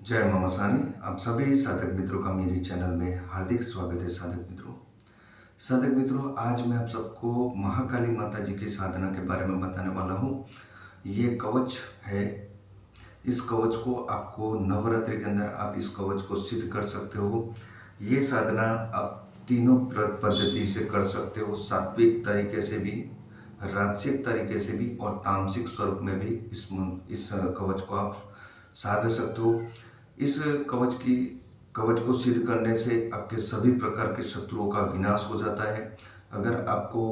जय मामा सानी। आप सभी साधक मित्रों का मेरे चैनल में हार्दिक स्वागत है। साधक मित्रों, आज मैं आप सबको महाकाली माता जी की साधना के बारे में बताने वाला हूँ। ये कवच है। इस कवच को आपको नवरात्रि के अंदर आप इस कवच को सिद्ध कर सकते हो। ये साधना आप तीनों पद्धति से कर सकते हो, सात्विक तरीके से भी, राजसिक तरीके से भी और तामसिक स्वरूप में भी इस कवच को आप साध सकते हो। इस कवच को सिद्ध करने से आपके सभी प्रकार के शत्रुओं का विनाश हो जाता है। अगर आपको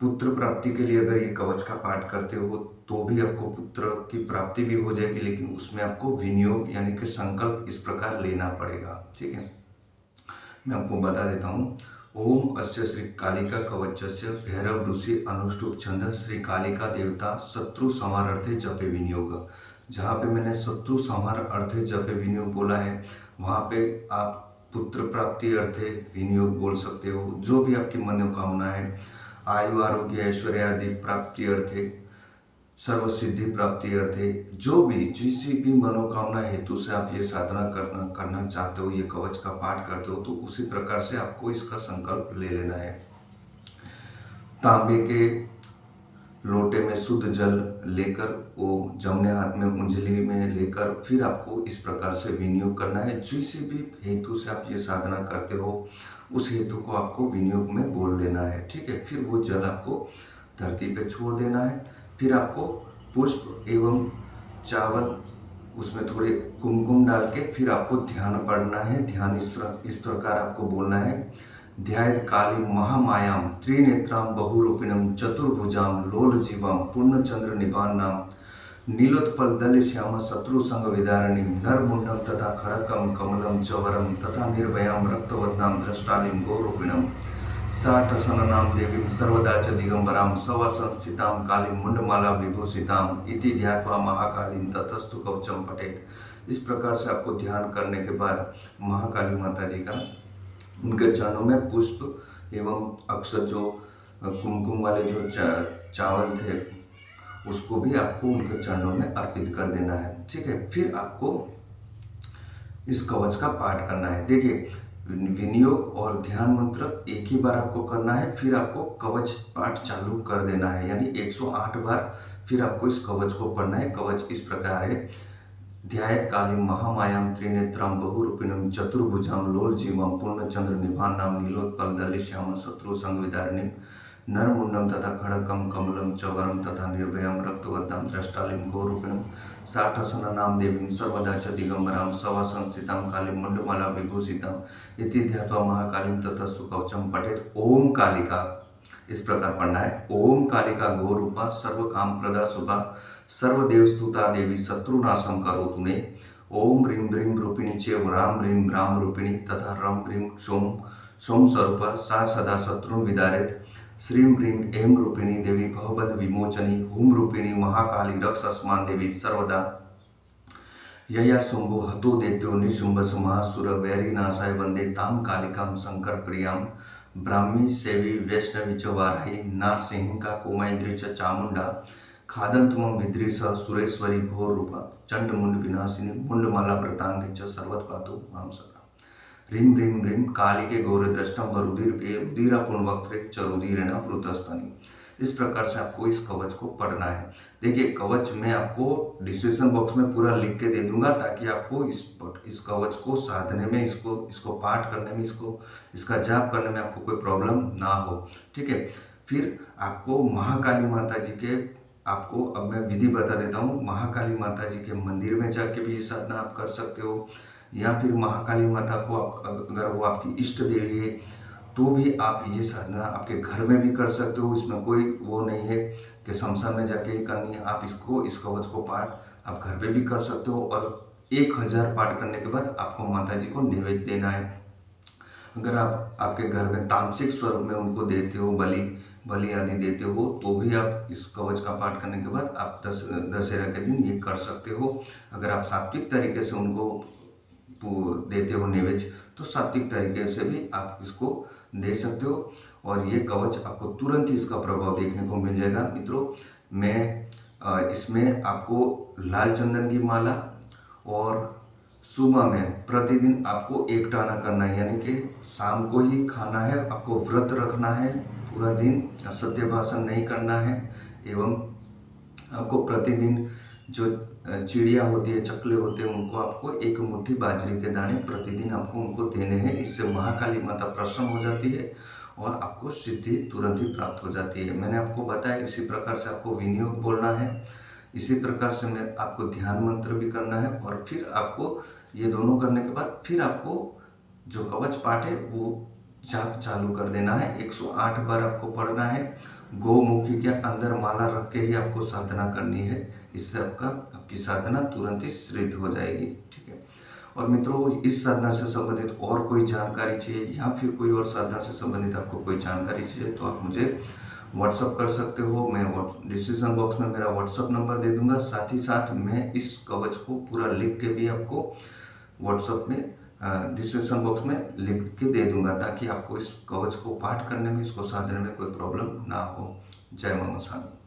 पुत्र प्राप्ति के लिए अगर ये कवच का पाठ करते हो तो भी आपको पुत्र की प्राप्ति भी हो जाएगी, लेकिन उसमें आपको विनियोग यानी कि संकल्प इस प्रकार लेना पड़ेगा। ठीक है, मैं आपको बता देता हूँ। ओम अस्य श्री कालिका कवचस्य भैरव ऋषि अनुष्टुप छंद श्री कालिका देवता शत्रु संहारार्थे जपे विनियोग। जहाँ पे मैंने शत्रु संहार अर्थे जपे विनियोग बोला है, वहाँ पे आप पुत्र प्राप्ति अर्थे विनियोग बोल सकते हो। जो भी आपकी मनोकामना है, आयु आरोग्य ऐश्वर्य आदि प्राप्ति अर्थे, सर्व सिद्धि प्राप्ति अर्थे, जो भी जिसी भी मनोकामना हेतु से आप ये साधना करना चाहते हो, ये कवच का पाठ करते हो, तो उसी प्रकार से आपको इसका संकल्प ले लेना है। तांबे के लोटे में शुद्ध जल लेकर वो जमने हाथ में उंजली में लेकर फिर आपको इस प्रकार से विनियोग करना है। जिस भी हेतु से आप ये साधना करते हो उस हेतु को आपको विनियोग में बोल लेना है। ठीक है, फिर वो जल आपको धरती पे छोड़ देना है। फिर आपको पुष्प एवं चावल उसमें थोड़े कुमकुम डाल के फिर आपको ध्यान पढ़ना है। ध्यान इस प्रकार आपको बोलना है। ध्यायेत् काली महामायां त्रिनेत्रां बहुरूपिणं चतुर्भुजां लोलजीवां पूर्णचंद्र निपान्नां नीलोत्पलदल श्याम शत्रु संग विदारिणीं नरमुंडं तथा खड़कं कमलं च वरं तथा निर्भयां रक्तवदनां द्रष्टालीं गौरूपिणं साठसननां देवीं सर्वदा च दिगंबरां सवासंस्थितां कालीं मुंडमाला विभूषिताम् इति ध्यात्वा महाकालीं ततस्तु कवचम पठेत्। इस प्रकार से आपको ध्यान करने के बाद महाकाली माता जी का उनके चरणों में पुष्प एवं अक्षत जो कुमकुम वाले जो चावल थे उसको भी आपको उनके चरणों में अर्पित कर देना है। ठीक है, फिर आपको इस कवच का पाठ करना है। देखिए, विनियोग और ध्यान मंत्र एक ही बार आपको करना है, फिर आपको कवच पाठ चालू कर देना है, यानी 108 बार फिर आपको इस कवच को पढ़ना है। कवच इस प्रकार है। ध्यायेत् कालीं महामायां त्रिनेत्रां बहुरूपिणीं चतुर्भुजां लोलजीवां पूर्णचंद्र निभान्नां नीलोत्पलदले श्याम शत्रु संविदारिणीं नरमुंडं तथा खड़कं कमलं च वरं तथा निर्भयां रक्तवदनां द्रष्टालीं गौरूपिणीं साठसननां देवीं सर्वदा च दिगंबरां सवासंस्थितां कालीं मुंडमाला विभूषिताम् इति ध्यात्वा महाकालीं ततस्तु कवचम पठेत्। ओम कालिका इस प्रकार पढ़ना है। ओम कालिका गौरूपा सर्व काम प्रदा शुभा सर्वदेव स्तुता देवी शत्रुनाशम करोतु मे। ओम ह्रीं ह्रीं रूपिणी चेव राम ह्रीं राम रूपिणी तथा रम ह्रीं सोम सोम स्वरूपा सा सदा शत्रु विदारेत। श्रीं ह्रीं ऐं रूपिणी देवी भवबंध विमोचनी हुम रूपिणी महाकाली रक्षस्मान देवी सर्वदा यया शुंभो हतो देत्यो निशुंभ महासुर वैरिनाशाय वंदे ताम कालिकां शंकर प्रियां ब्राह्मी सेवी वैष्णवी च वाराही नारसिंहिका कुमैन्द्री च चामुंडा खादंतुमं विद्रीश सुरेश्वरी घोर रूपा चंड मुंड विनाशिनी मुंडमाला व्रतांगी च सर्वत्पातु मां सदा। ह्रीं ह्रीं ह्रीं कालिके गौरद्रष्टं रुदिरापुण्वक्त्रे च रुदिरेण वृतस्तनी। इस प्रकार से आपको इस कवच को पढ़ना है। देखिए, कवच मैं आपको डिस्क्रिप्शन बॉक्स में पूरा लिख के दे दूंगा ताकि आपको इस कवच को साधने में, इसको पाठ करने में, इसका जाप करने में आपको कोई प्रॉब्लम ना हो। ठीक है, फिर आपको महाकाली माता जी के आपको अब मैं विधि बता देता हूँ। महाकाली माता जी के मंदिर में जाके भी ये साधना आप कर सकते हो, या फिर महाकाली माता को अगर वो आपकी इष्ट देवी है तो भी आप ये साधना आपके घर में भी कर सकते हो। इसमें कोई वो नहीं है कि शमशान में जाके ही करनी है। आप इस कवच को पाठ आप घर पे भी कर सकते हो और 1000 पाठ करने के बाद आपको माता जी को नैवेद्य देना है। अगर आप आपके घर में तामसिक स्वरूप में उनको देते हो, बलि आदि देते हो, तो भी आप इस कवच का पाठ करने के बाद आप दशहरा के दिन ये कर सकते हो। अगर आप सात्विक तरीके से उनको देते हो नैवेद्य, तो सात्विक तरीके से भी आप इसको दे सकते हो और ये कवच आपको तुरंत ही इसका प्रभाव देखने को मिल जाएगा। मित्रों, मैं इसमें आपको लाल चंदन की माला और सुबह में प्रतिदिन आपको एक टाना करना है, यानी कि शाम को ही खाना है। आपको व्रत रखना है, पूरा दिन असत्य भाषण नहीं करना है। एवं आपको प्रतिदिन जो चिड़िया होती है, चकले होते हैं, उनको आपको एक मुट्ठी बाजरे के दाने प्रतिदिन आपको उनको देने हैं। इससे महाकाली माता प्रसन्न हो जाती है और आपको सिद्धि तुरंत ही प्राप्त हो जाती है। मैंने आपको बताया इसी प्रकार से आपको विनियोग बोलना है, इसी प्रकार से मैं आपको ध्यान मंत्र भी करना है। और फिर आपको ये दोनों करने के बाद फिर आपको जो कवच पाठ है वो जाप चालू कर देना है। 108 बार आपको पढ़ना है। गौमुखी के अंदर माला रख के ही आपको साधना करनी है। इससे आपकी साधना तुरंत ही सिद्ध हो जाएगी। ठीक है। और मित्रों, इस साधना से संबंधित और कोई जानकारी चाहिए या फिर कोई और साधना से संबंधित आपको कोई जानकारी चाहिए तो आप मुझे व्हाट्सअप कर सकते हो। मैं डिस्क्रिप्शन बॉक्स में मेरा व्हाट्सअप नंबर दे दूंगा। साथ ही साथ मैं इस कवच को पूरा लिख के भी आपको व्हाट्सअप में डिस्क्रिप्शन बॉक्स में लिख के दे दूंगा, ताकि आपको इस कवच को पाठ करने में, इसको साधने में कोई प्रॉब्लम ना हो। जय मां मसानी।